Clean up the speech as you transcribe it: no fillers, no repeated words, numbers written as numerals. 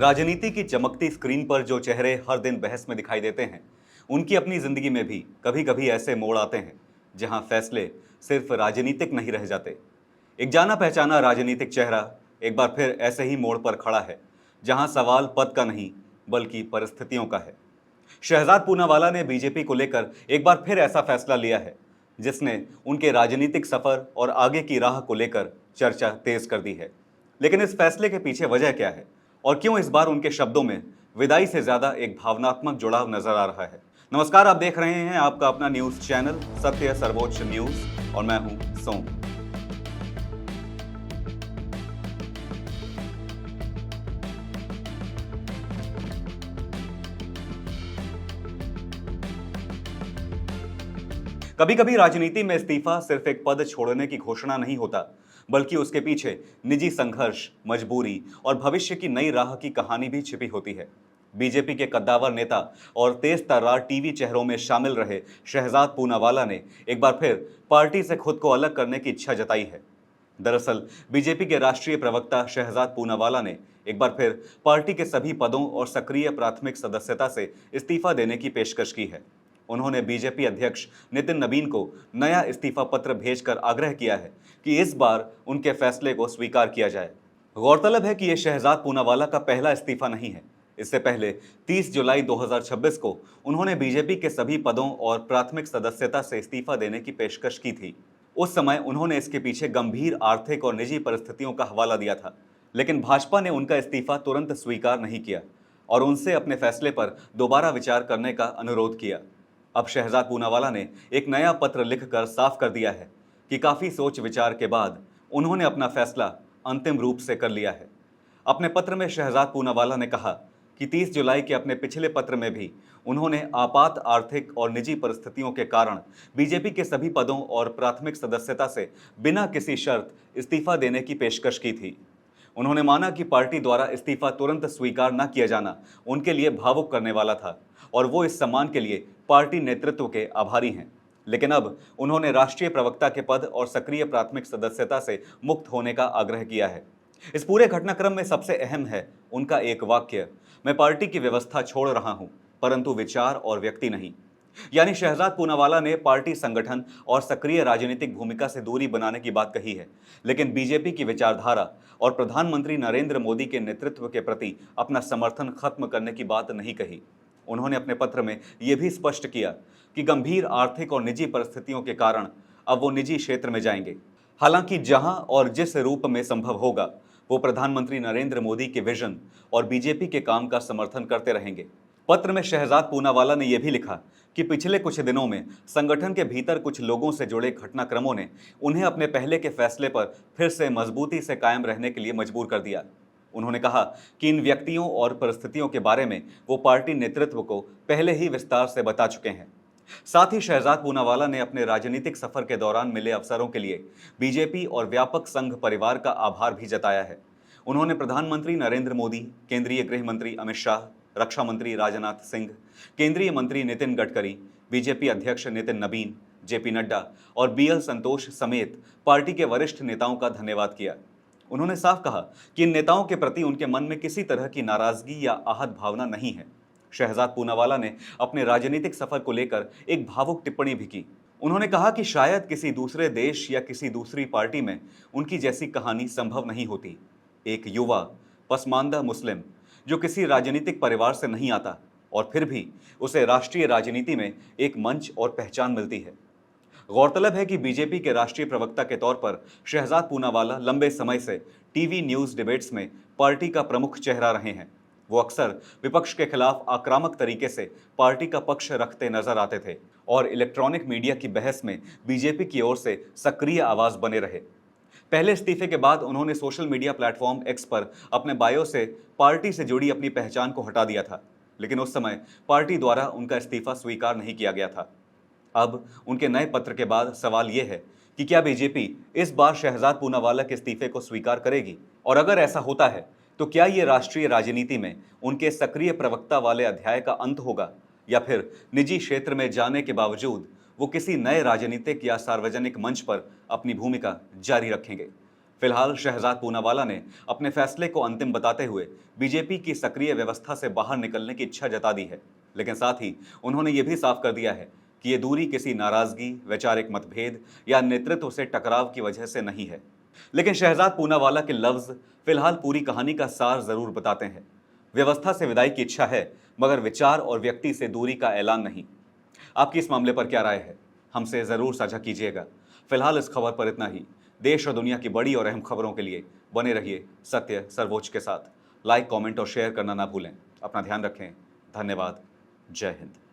राजनीति की चमकती स्क्रीन पर जो चेहरे हर दिन बहस में दिखाई देते हैं, उनकी अपनी जिंदगी में भी कभी कभी ऐसे मोड़ आते हैं जहां फैसले सिर्फ राजनीतिक नहीं रह जाते। एक जाना पहचाना राजनीतिक चेहरा एक बार फिर ऐसे ही मोड़ पर खड़ा है, जहां सवाल पद का नहीं बल्कि परिस्थितियों का है। शहजाद पूनावाला ने बीजेपी को लेकर एक बार फिर ऐसा फैसला लिया है जिसने उनके राजनीतिक सफर और आगे की राह को लेकर चर्चा तेज कर दी है। लेकिन इस फैसले के पीछे वजह क्या है और क्यों इस बार उनके शब्दों में विदाई से ज्यादा एक भावनात्मक जुड़ाव नजर आ रहा है। नमस्कार, आप देख रहे हैं आपका अपना न्यूज चैनल सत्य सर्वोच्च न्यूज और मैं हूं सोम। कभी कभी राजनीति में इस्तीफा सिर्फ एक पद छोड़ने की घोषणा नहीं होता, बल्कि उसके पीछे निजी संघर्ष, मजबूरी और भविष्य की नई राह की कहानी भी छिपी होती है। बीजेपी के कद्दावर नेता और तेज तर्रार टीवी चेहरों में शामिल रहे शहजाद पूनावाला ने एक बार फिर पार्टी से खुद को अलग करने की इच्छा जताई है। दरअसल बीजेपी के राष्ट्रीय प्रवक्ता शहजाद पूनावाला ने एक बार फिर पार्टी के सभी पदों और सक्रिय प्राथमिक सदस्यता से इस्तीफा देने की पेशकश की है। उन्होंने बीजेपी अध्यक्ष नितिन नबीन को नया इस्तीफा पत्र भेजकर आग्रह किया है कि इस बार उनके फैसले को स्वीकार किया जाए। गौरतलब है कि यह शहजाद पूनावाला का पहला इस्तीफा नहीं है। इससे पहले 30 जुलाई 2026 को उन्होंने बीजेपी के सभी पदों और प्राथमिक सदस्यता से इस्तीफा देने की पेशकश की थी। उस समय उन्होंने इसके पीछे गंभीर आर्थिक और निजी परिस्थितियों का हवाला दिया था, लेकिन भाजपा ने उनका इस्तीफा तुरंत स्वीकार नहीं किया और उनसे अपने फैसले पर दोबारा विचार करने का अनुरोध किया। अब शहजाद पूनावाला ने एक नया पत्र लिखकर साफ कर दिया है कि काफी सोच विचार के बाद उन्होंने अपना फैसला अंतिम रूप से कर लिया है। अपने पत्र में शहजाद पूनावाला ने कहा कि 30 जुलाई के अपने पिछले पत्र में भी उन्होंने आपात आर्थिक और निजी परिस्थितियों के कारण बीजेपी के सभी पदों और प्राथमिक सदस्यता से बिना किसी शर्त इस्तीफा देने की पेशकश की थी। उन्होंने माना कि पार्टी द्वारा इस्तीफा तुरंत स्वीकार न किया जाना उनके लिए भावुक करने वाला था और वो इस सम्मान के लिए पार्टी नेतृत्व के आभारी हैं। लेकिन अब उन्होंने राष्ट्रीय प्रवक्ता के पद और सक्रिय प्राथमिक सदस्यता से मुक्त होने का आग्रह किया है। इस पूरे घटनाक्रम में सबसे अहम है उनका एक वाक्य, मैं पार्टी की व्यवस्था छोड़ रहा हूं, परंतु विचार और व्यक्ति नहीं। यानी शहजाद पूनावाला ने पार्टी संगठन और सक्रिय राजनीतिक भूमिका से दूरी बनाने की बात कही है, लेकिन बीजेपी की विचारधारा और प्रधानमंत्री नरेंद्र मोदी के नेतृत्व के प्रति अपना समर्थन खत्म करने की बात नहीं कही। उन्होंने अपने पत्र में यह भी स्पष्ट किया कि गंभीर आर्थिक और निजी परिस्थितियों के कारण अब वो निजी क्षेत्र में जाएंगे। हालांकि जहां और जिस रूप में संभव होगा वो प्रधानमंत्री नरेंद्र मोदी के विजन और बीजेपी के काम का समर्थन करते रहेंगे। पत्र में शहजाद पूनावाला ने यह भी लिखा कि पिछले कुछ दिनों में संगठन के भीतर कुछ लोगों से जुड़े घटनाक्रमों ने उन्हें अपने पहले के फैसले पर फिर से मजबूती से कायम रहने के लिए मजबूर कर दिया। उन्होंने कहा कि इन व्यक्तियों और परिस्थितियों के बारे में वो पार्टी नेतृत्व को पहले ही विस्तार से बता चुके हैं। साथ ही शहजाद पूनावाला ने अपने राजनीतिक सफर के दौरान मिले अवसरों के लिए बीजेपी और व्यापक संघ परिवार का आभार भी जताया है। उन्होंने प्रधानमंत्री नरेंद्र मोदी, केंद्रीय गृह मंत्री अमित शाह, रक्षा मंत्री राजनाथ सिंह, केंद्रीय मंत्री नितिन गडकरी, बीजेपी अध्यक्ष नितिन नबीन, जेपी नड्डा और बीएल संतोष समेत पार्टी के वरिष्ठ नेताओं का धन्यवाद किया। उन्होंने साफ कहा कि इन नेताओं के प्रति उनके मन में किसी तरह की नाराजगी या आहत भावना नहीं है। शहजाद पूनावाला ने अपने राजनीतिक सफर को लेकर एक भावुक टिप्पणी भी की। उन्होंने कहा कि शायद किसी दूसरे देश या किसी दूसरी पार्टी में उनकी जैसी कहानी संभव नहीं होती। एक युवा पसमानदा मुस्लिम जो किसी राजनीतिक परिवार से नहीं आता और फिर भी उसे राष्ट्रीय राजनीति में एक मंच और पहचान मिलती है। गौरतलब है कि बीजेपी के राष्ट्रीय प्रवक्ता के तौर पर शहजाद पूनावाला लंबे समय से टीवी न्यूज डिबेट्स में पार्टी का प्रमुख चेहरा रहे हैं। वो अक्सर विपक्ष के खिलाफ आक्रामक तरीके से पार्टी का पक्ष रखते नजर आते थे और इलेक्ट्रॉनिक मीडिया की बहस में बीजेपी की ओर से सक्रिय आवाज बने रहे। पहले इस्तीफे के बाद उन्होंने सोशल मीडिया प्लेटफॉर्म एक्स पर अपने बायो से पार्टी से जुड़ी अपनी पहचान को हटा दिया था, लेकिन उस समय पार्टी द्वारा उनका इस्तीफा स्वीकार नहीं किया गया था। अब उनके नए पत्र के बाद सवाल यह है कि क्या बीजेपी इस बार शहजाद पूनावाला के इस्तीफे को स्वीकार करेगी, और अगर ऐसा होता है तो क्या ये राष्ट्रीय राजनीति में उनके सक्रिय प्रवक्ता वाले अध्याय का अंत होगा, या फिर निजी क्षेत्र में जाने के बावजूद वो किसी नए राजनीतिक या सार्वजनिक मंच पर अपनी भूमिका जारी रखेंगे। फिलहाल शहजाद पूनावाला ने अपने फैसले को अंतिम बताते हुए बीजेपी की सक्रिय व्यवस्था से बाहर निकलने की इच्छा जता दी है, लेकिन साथ ही उन्होंने ये भी साफ कर दिया है कि ये दूरी किसी नाराजगी, वैचारिक मतभेद या नेतृत्व से टकराव की वजह से नहीं है। लेकिन शहजाद पूनावाला के लफ्ज फिलहाल पूरी कहानी का सार जरूर बताते हैं। व्यवस्था से विदाई की इच्छा है, मगर विचार और व्यक्ति से दूरी का ऐलान नहीं। आपकी इस मामले पर क्या राय है? हमसे जरूर साझा कीजिएगा। फिलहाल इस खबर पर इतना ही। देश और दुनिया की बड़ी और अहम खबरों के लिए बने रहिए सत्य सर्वोच्च के साथ। लाइक, कमेंट और शेयर करना ना भूलें। अपना ध्यान रखें। धन्यवाद। जय हिंद।